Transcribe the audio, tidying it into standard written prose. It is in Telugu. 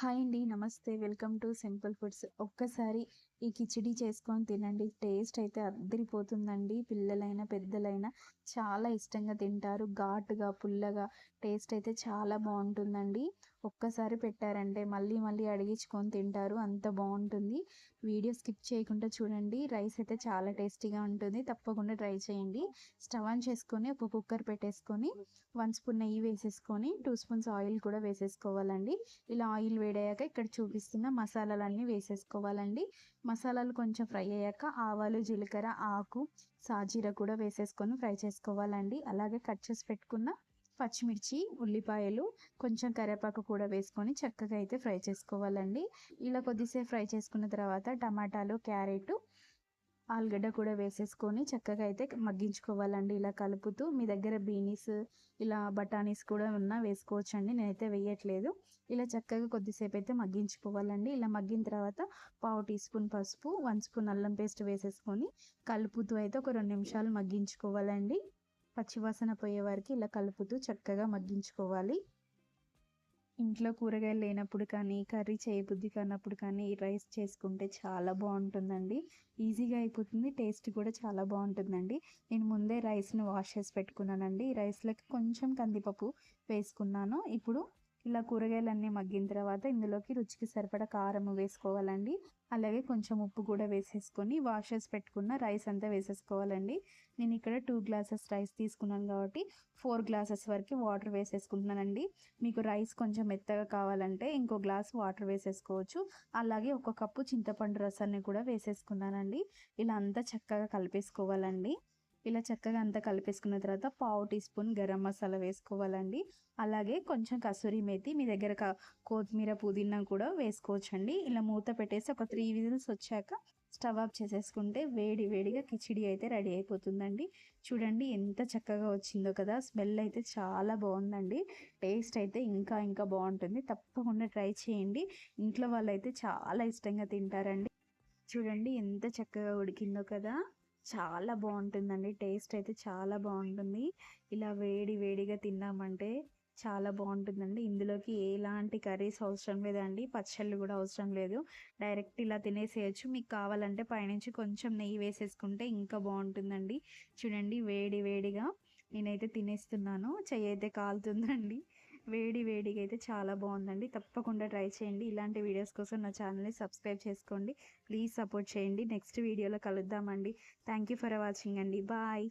హాయ్ అండి. నమస్తే. Welcome to simple foods. ఒక్కసారి ఈ కిచిడి చేసుకొని తినండి. టేస్ట్ అయితే అద్దిరిపోతుందండి. పిల్లలైనా, పెద్దలైనా చాలా ఇష్టంగా తింటారు. ఘాటుగా, పుల్లగా టేస్ట్ అయితే చాలా బావుంటుందండి. ఒక్కసారి పెట్టారంటే మళ్ళీ మళ్ళీ అడిగించుకొని తింటారు. అంత బావుంటుంది. వీడియో స్కిప్ చేయకుండా చూడండి. రైస్ అయితే చాలా టేస్టీగా ఉంటుంది. తప్పకుండా ట్రై చేయండి. స్టవ్ ఆన్ చేసుకొని ఒక కుక్కర్ పెట్టేసుకొని 1 స్పూన్ నెయ్యి వేసేసుకొని 2 స్పూన్స్ ఆయిల్ కూడా వేసేసుకోవాలండి. ఇలా ఆయిల్ వేడయ్యాక ఇక్కడ చూపిస్తున్న మసాలాలన్నీ వేసేసుకోవాలండి. మసాలాలు కొంచెం ఫ్రై అయ్యాక ఆవాలు, జీలకర్ర, ఆకు, సాజీర కూడా వేసేసుకొని ఫ్రై చేసుకోవాలండి. అలాగే కట్ చేసి పెట్టుకున్న పచ్చిమిర్చి, ఉల్లిపాయలు, కొంచెం కరివేపాకు కూడా వేసుకొని చక్కగా అయితే ఫ్రై చేసుకోవాలండి. ఇలా కొద్దిసేపు ఫ్రై చేసుకున్న తర్వాత టమాటాలు, క్యారెట్, ఆలుగడ్డ కూడా వేసేసుకొని చక్కగా అయితే మగ్గించుకోవాలండి. ఇలా కలుపుతూ మీ దగ్గర బీనీస్ ఇలా బఠానీస్ కూడా ఉన్నా వేసుకోవచ్చండి. నేనైతే వేయట్లేదు. ఇలా చక్కగా కొద్దిసేపు అయితే మగ్గించుకోవాలండి. ఇలా మగ్గిన తర్వాత పావు టీ స్పూన్ పసుపు, 1 స్పూన్ అల్లం పేస్ట్ వేసేసుకొని కలుపుతూ అయితే ఒక 2 నిమిషాలు మగ్గించుకోవాలండి. పచ్చివాసన పోయే వరకు ఇలా కలుపుతూ చక్కగా మగ్గించుకోవాలి. ఇంట్లో కూరగాయలు లేనప్పుడు కానీ, కర్రీ చేయబుద్ధి కానప్పుడు కానీ ఈ రైస్ చేసుకుంటే చాలా బాగుంటుందండి. ఈజీగా అయిపోతుంది. టేస్ట్ కూడా చాలా బాగుంటుందండి. నేను ముందే రైస్ని వాష్ చేసి పెట్టుకున్నానండి. ఈ రైస్లోకి కొంచెం కందిపప్పు వేసుకున్నాను. ఇప్పుడు ఇలా కూరగాయలన్నీ మగ్గిన తర్వాత ఇందులోకి రుచికి సరిపడా కారం వేసుకోవాలండి. అలాగే కొంచెం ఉప్పు కూడా వేసేసుకొని వాష్ చేసి పెట్టుకున్న రైస్ అంతా వేసేసుకోవాలండి. నేను ఇక్కడ 2 గ్లాసెస్ రైస్ తీసుకున్నాను కాబట్టి 4 గ్లాసెస్ వరకు వాటర్ వేసేసుకుంటున్నానండి. మీకు రైస్ కొంచెం మెత్తగా కావాలంటే ఇంకో గ్లాస్ వాటర్ వేసేసుకోవచ్చు. అలాగే ఒక కప్పు చింతపండు రసాన్ని కూడా వేసేసుకున్నానండి. ఇలా అంతా చక్కగా కలిపేసుకోవాలండి. ఇలా చక్కగా అంతా కలిపేసుకున్న తర్వాత పావు టీ స్పూన్ గరం మసాలా వేసుకోవాలండి. అలాగే కొంచెం కసూరి మేతి, మీ దగ్గర కొత్తిమీర, పుదీనా కూడా వేసుకోవచ్చండి. ఇలా మూత పెట్టేసి ఒక 3 విజిల్స్ వచ్చాక స్టవ్ ఆఫ్ చేసేసుకుంటే వేడి వేడిగా కిచిడి అయితే రెడీ అయిపోతుందండి. చూడండి ఎంత చక్కగా వచ్చిందో కదా. స్మెల్ అయితే చాలా బాగుందండి. టేస్ట్ అయితే ఇంకా ఇంకా బాగుంటుంది. తప్పకుండా ట్రై చేయండి. ఇంట్లో వాళ్ళైతే చాలా ఇష్టంగా తింటారండి. చూడండి ఎంత చక్కగా ఉడికిందో కదా. చాలా బాగుంటుందండి. టేస్ట్ అయితే చాలా బాగుంటుంది. ఇలా వేడి వేడిగా తిన్నామంటే చాలా బాగుంటుందండి. ఇందులోకి ఎలాంటి కర్రీస్ అవసరం లేదండి. పచ్చళ్ళు కూడా అవసరం లేదు. డైరెక్ట్ ఇలా తినేసేయచ్చు. మీకు కావాలంటే పైనుంచి కొంచెం నెయ్యి వేసేసుకుంటే ఇంకా బాగుంటుందండి. చూడండి వేడి వేడిగా నేనైతే తినేస్తున్నాను. చెయ్యి అయితే కాలుతుందండి. వేడి వేడిగా అయితే చాలా బాగుందండి. తప్పకుండా ట్రై చేయండి. ఇలాంటి వీడియోస్ కోసం నా ఛానల్ని సబ్స్క్రైబ్ చేసుకోండి. ప్లీజ్ సపోర్ట్ చేయండి. నెక్స్ట్ వీడియోలో కలుద్దామండి. థ్యాంక్ యూ ఫర్ వాచింగ్ అండి. బాయ్.